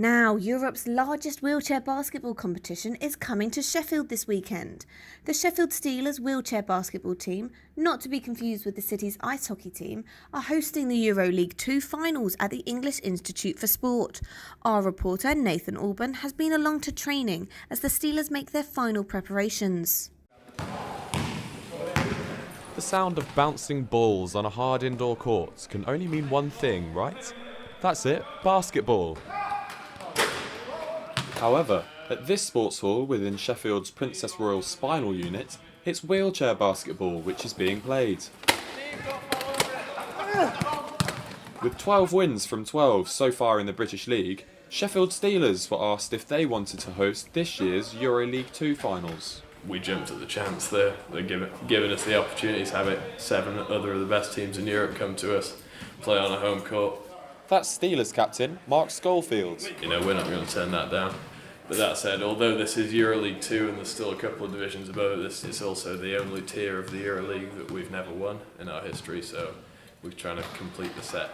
Now, Europe's largest wheelchair basketball competition is coming to Sheffield this weekend. The Sheffield Steelers Wheelchair Basketball team, not to be confused with the city's ice hockey team, are hosting the EuroLeague 2 finals at the English Institute for Sport. Our reporter Nathan Alban has been along to training as the Steelers make their final preparations. The sound of bouncing balls on a hard indoor court can only mean one thing, right? That's it, basketball. However, at this sports hall within Sheffield's Princess Royal Spinal Unit, it's wheelchair basketball which is being played. With 12 wins from 12 so far in the British League, Sheffield Steelers were asked if they wanted to host this year's EuroLeague 2 finals. We jumped at the chance there. They're giving us the opportunity to have it. 7 other of the best teams in Europe come to us, play on a home court. That's Steelers captain Mark Schofield. You know, we're not going to turn that down. But that said, although this is EuroLeague 2 and there's still a couple of divisions above this, it's also the only tier of the EuroLeague that we've never won in our history, so we're trying to complete the set.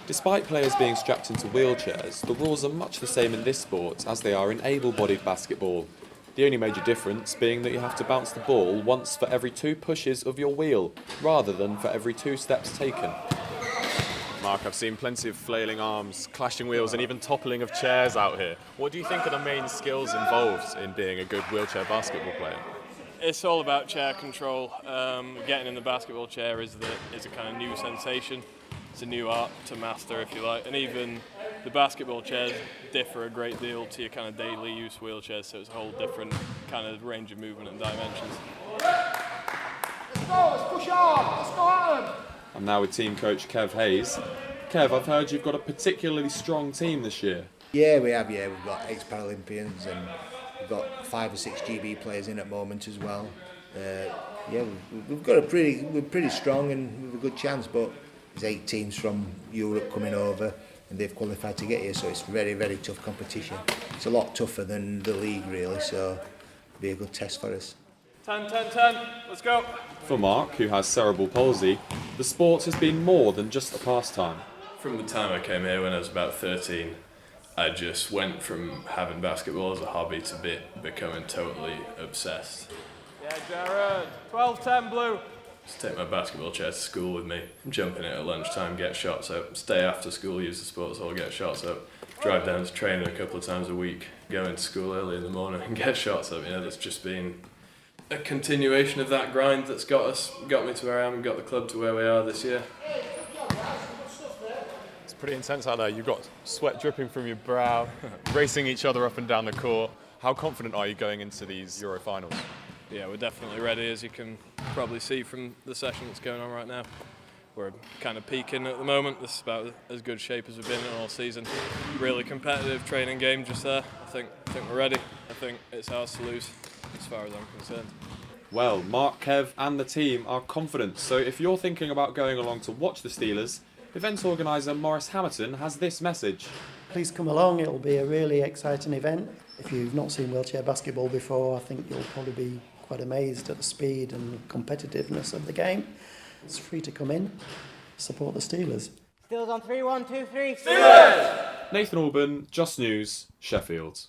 Despite players being strapped into wheelchairs, the rules are much the same in this sport as they are in able-bodied basketball. The only major difference being that you have to bounce the ball once for every 2 pushes of your wheel, rather than for every 2 steps taken. Mark, I've seen plenty of flailing arms, clashing wheels and even toppling of chairs out here. What do you think are the main skills involved in being a good wheelchair basketball player? It's all about chair control. Getting in the basketball chair is a kind of new sensation. It's a new art to master, if you like. And even the basketball chairs differ a great deal to your kind of daily use wheelchairs, so it's a whole different kind of range of movement and dimensions. Let's go, let's push on, let's go at them. I'm now with team coach Kev Hayes. Kev, I've heard you've got a particularly strong team this year. Yeah, we have. Yeah, we've got ex-Paralympians and we've got 5 or 6 GB players in at the moment as well. Yeah, we've got we're pretty strong and we've a good chance. But there's 8 teams from Europe coming over and they've qualified to get here, so it's very, very tough competition. It's a lot tougher than the league really, so it'll be a good test for us. 10, 10, 10, let's go. For Mark, who has cerebral palsy, the sport has been more than just a pastime. From the time I came here when I was about 13, I just went from having basketball as a hobby to becoming totally obsessed. Yeah, Jared. 12, 10, blue. Just take my basketball chair to school with me, jump in it at lunchtime, get shots up, stay after school, use the sports hall, get shots up, drive down to training a couple of times a week, go into school early in the morning and get shots up. You know, that's just been a continuation of that grind that's got me to where I am and got the club to where we are this year. It's pretty intense out there. You've got sweat dripping from your brow, racing each other up and down the court. How confident are you going into these Euro finals? Yeah, we're definitely ready, as you can probably see from the session that's going on right now. We're kind of peaking at the moment. This is about as good shape as we've been in all season. Really competitive training game just there. I think we're ready. I think it's ours to lose, as far as I'm concerned. Well, Mark, Kev and the team are confident, so if you're thinking about going along to watch the Steelers, event organiser Maurice Hamilton has this message. Please come along, it'll be a really exciting event. If you've not seen wheelchair basketball before, I think you'll probably be quite amazed at the speed and competitiveness of the game. It's free to come in, support the Steelers. Steelers on 3, 1, 2, 3. Steelers! Nathan Alban, Just News, Sheffield.